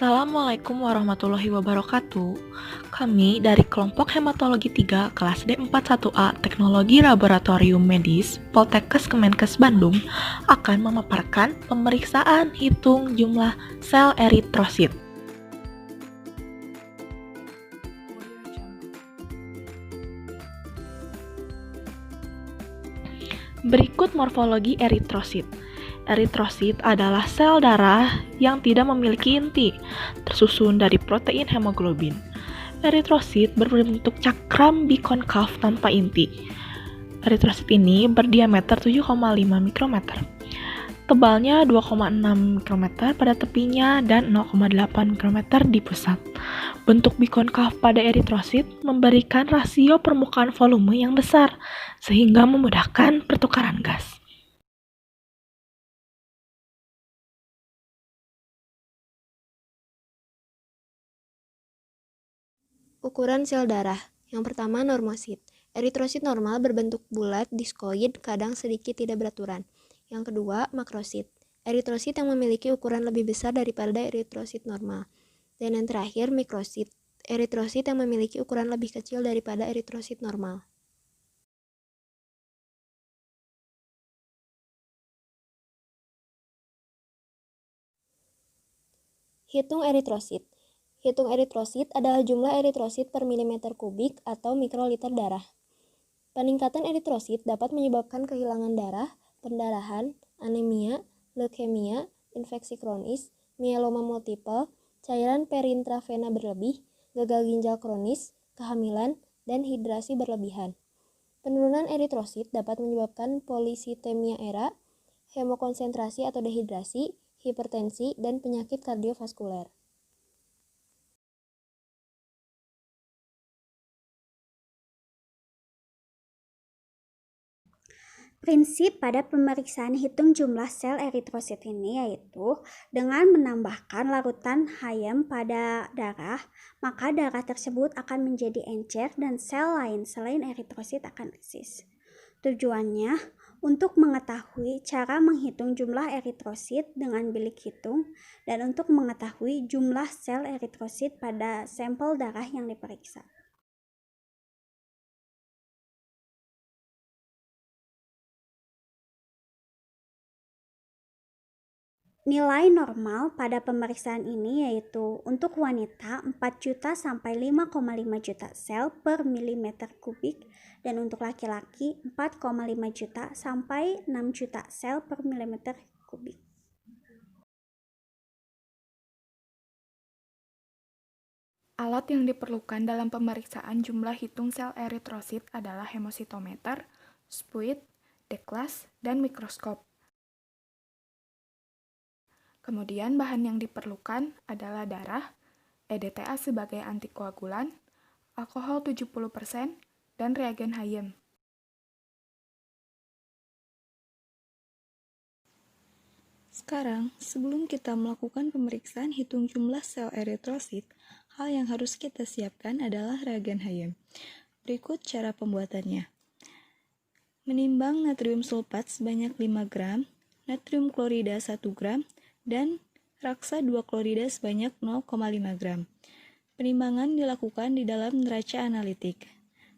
Assalamualaikum warahmatullahi wabarakatuh. Kami dari kelompok Hematologi 3 kelas D41A Teknologi Laboratorium Medis Poltekkes Kemenkes Bandung akan memaparkan pemeriksaan hitung jumlah sel eritrosit. Berikut morfologi eritrosit. Eritrosit adalah sel darah yang tidak memiliki inti, tersusun dari protein hemoglobin. Eritrosit berbentuk cakram bikonkav tanpa inti. Eritrosit ini berdiameter 7,5 mikrometer. Tebalnya 2,6 mikrometer pada tepinya dan 0,8 mikrometer di pusat. Bentuk bikonkav pada eritrosit memberikan rasio permukaan volume yang besar, sehingga memudahkan pertukaran gas. Ukuran sel darah. Yang pertama, normosit. Eritrosit normal berbentuk bulat, diskoid, kadang sedikit tidak beraturan. Yang kedua, makrosit. Eritrosit yang memiliki ukuran lebih besar daripada eritrosit normal. Dan yang terakhir, mikrosit. Eritrosit yang memiliki ukuran lebih kecil daripada eritrosit normal. Hitung eritrosit. Hitung eritrosit adalah jumlah eritrosit per milimeter kubik atau mikroliter darah. Peningkatan eritrosit dapat menyebabkan kehilangan darah, pendarahan, anemia, leukemia, infeksi kronis, mieloma multiple, cairan perintravena berlebih, gagal ginjal kronis, kehamilan, dan hidrasi berlebihan. Penurunan eritrosit dapat menyebabkan polisitemia era, hemokonsentrasi atau dehidrasi, hipertensi, dan penyakit kardiovaskuler. Prinsip pada pemeriksaan hitung jumlah sel eritrosit ini yaitu dengan menambahkan larutan HAYEM pada darah, maka darah tersebut akan menjadi encer dan sel lain selain eritrosit akan eksis. Tujuannya untuk mengetahui cara menghitung jumlah eritrosit dengan bilik hitung dan untuk mengetahui jumlah sel eritrosit pada sampel darah yang diperiksa. Nilai normal pada pemeriksaan ini yaitu untuk wanita 4 juta sampai 5,5 juta sel per milimeter kubik dan untuk laki-laki 4,5 juta sampai 6 juta sel per milimeter kubik. Alat yang diperlukan dalam pemeriksaan jumlah hitung sel eritrosit adalah hemositometer, spuit, deklas, dan mikroskop. Kemudian bahan yang diperlukan adalah darah, EDTA sebagai antikoagulan, alkohol 70%, dan reagen HAYEM. Sekarang, sebelum kita melakukan pemeriksaan hitung jumlah sel eritrosit, hal yang harus kita siapkan adalah reagen HAYEM. Berikut cara pembuatannya. Menimbang natrium sulfat sebanyak 5 gram, natrium klorida 1 gram, dan raksa 2 klorida sebanyak 0,5 gram. Penimbangan dilakukan di dalam neraca analitik.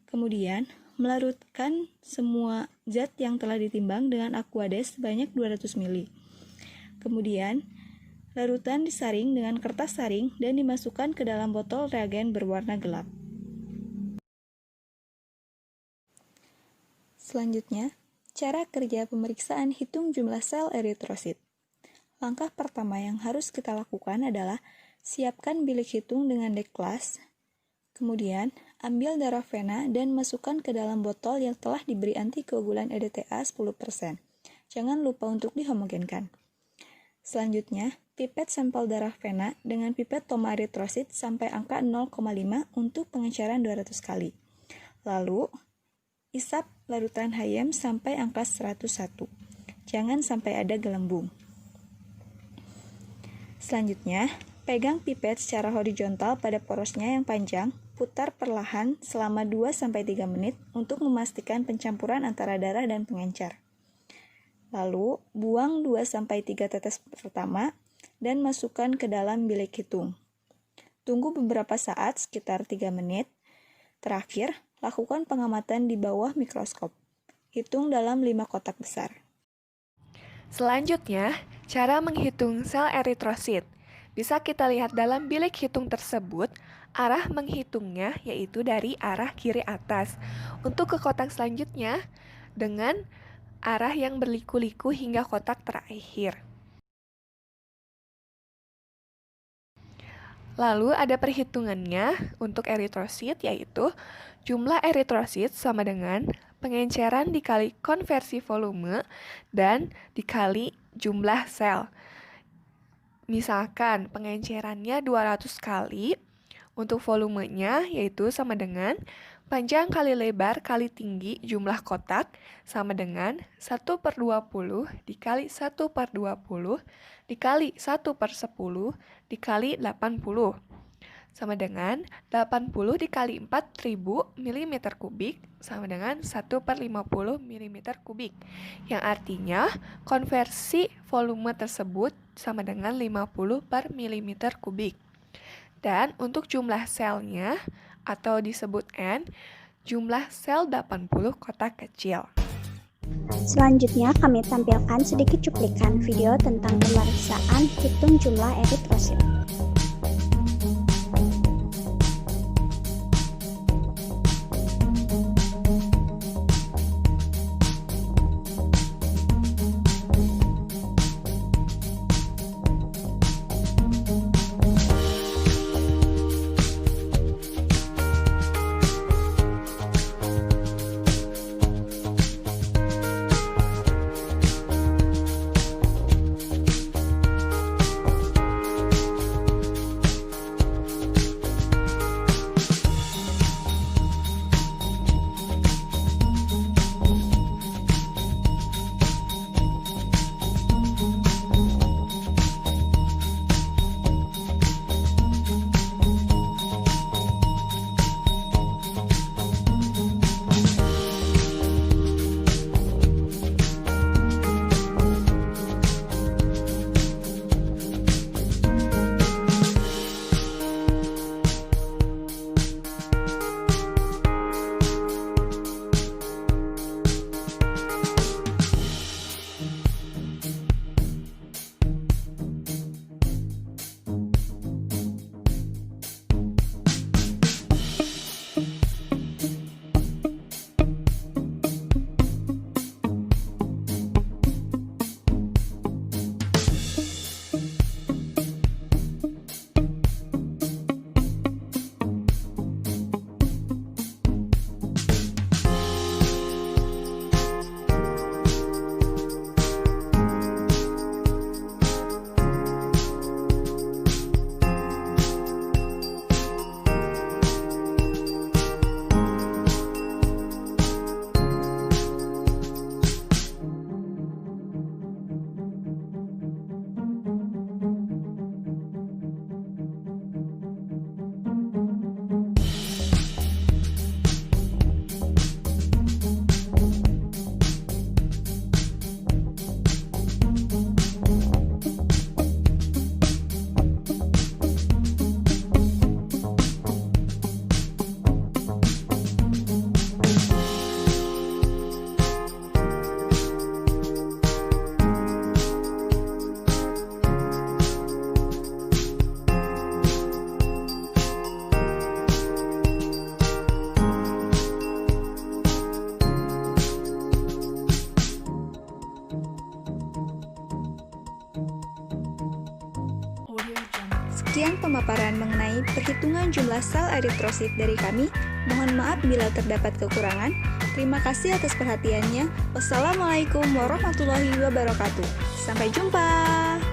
Kemudian, melarutkan semua zat yang telah ditimbang dengan aquades sebanyak 200 ml. Kemudian, larutan disaring dengan kertas saring dan dimasukkan ke dalam botol reagen berwarna gelap. Selanjutnya, cara kerja pemeriksaan hitung jumlah sel eritrosit. Langkah pertama yang harus kita lakukan adalah siapkan bilik hitung dengan deklas. Kemudian, ambil darah vena dan masukkan ke dalam botol yang telah diberi antikoagulan EDTA 10%. Jangan lupa untuk dihomogenkan. Selanjutnya, pipet sampel darah vena dengan pipet toma eritrosit sampai angka 0,5 untuk pengenceran 200 kali. Lalu, isap larutan HAYEM sampai angka 101. Jangan sampai ada gelembung. Selanjutnya, pegang pipet secara horizontal pada porosnya yang panjang, putar perlahan selama 2-3 menit untuk memastikan pencampuran antara darah dan pengencer. Lalu, buang 2-3 tetes pertama, dan masukkan ke dalam bilik hitung. Tunggu beberapa saat, sekitar 3 menit. Terakhir, lakukan pengamatan di bawah mikroskop. Hitung dalam 5 kotak besar. Selanjutnya, cara menghitung sel eritrosit. Bisa kita lihat dalam bilik hitung tersebut, arah menghitungnya yaitu dari arah kiri atas. Untuk ke kotak selanjutnya, dengan arah yang berliku-liku hingga kotak terakhir. Lalu ada perhitungannya untuk eritrosit, yaitu jumlah eritrosit sama dengan pengenceran dikali konversi volume dan dikali jumlah sel. Misalkan pengencerannya 200 kali, untuk volumenya yaitu sama dengan panjang kali lebar kali tinggi jumlah kotak sama dengan 1/20 dikali 1/20 dikali 1/10 dikali 80 sama dengan 80 dikali 4000 mm kubik sama dengan 1/50 mm kubik, yang artinya konversi volume tersebut sama dengan 50/mm kubik. Dan untuk jumlah selnya atau disebut N, jumlah sel 80 kotak kecil. Selanjutnya kami tampilkan sedikit cuplikan video tentang pemeriksaan hitung jumlah eritrosit. Sekian pemaparan mengenai perhitungan jumlah sel eritrosit dari kami. Mohon maaf bila terdapat kekurangan. Terima kasih atas perhatiannya. Wassalamualaikum warahmatullahi wabarakatuh. Sampai jumpa.